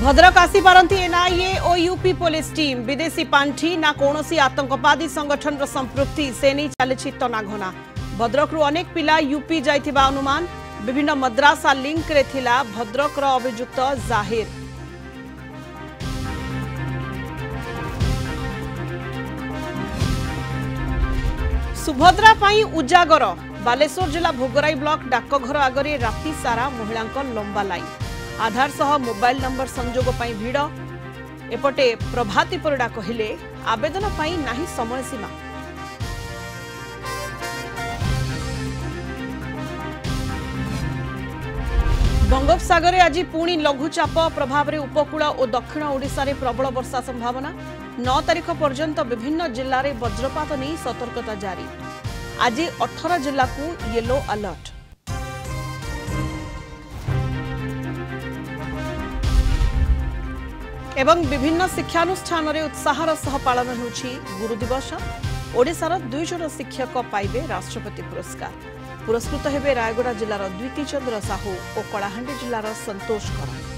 भद्रक आसी पारंती एनआईए और UP police team विदेशी पांठी ना कौनसी आतंकवादी संगठन संपृक्ति से नहीं चली तनाघना। भद्रक अनेक पिला यूपी जाइथिबा अनुमान। विभिन्न मद्रासा लिंक रे थिला भद्रक अभियुक्त जाहिर। सुभद्रा पाई उजागर। बालेश्वर जिला भोगराई ब्लॉक डाकघर आगरे राति सारा महिला लंबा लाइन। आधार सह मोबाइल नंबर संजोग पाई भिड़। एपटे प्रभाती परिडा कहिले आवेदन पाई नाही समय सीमा। बंगोपसागर आज पुणी लघुचाप प्रभाव में उपकूल और दक्षिण ओडिशा रे प्रबल वर्षा संभावना। 9 तारिख पर्यंत विभिन्न जिल्ला रे वज्रपात नहीं सतर्कता जारी। आज 18 जिला को येलो अलर्ट। एवं विभिन्न शिक्षानुष्ठान रे उत्साहर सह पालन होछि गुरु दिवस। ओडिशार 2 जन शिक्षक पाइबे राष्ट्रपति पुरस्कार। पुरस्कृत हेबे रायगड़ा जिलार द्वितीय चंद्र साहू और कलाहांडी जिलार संतोष करा।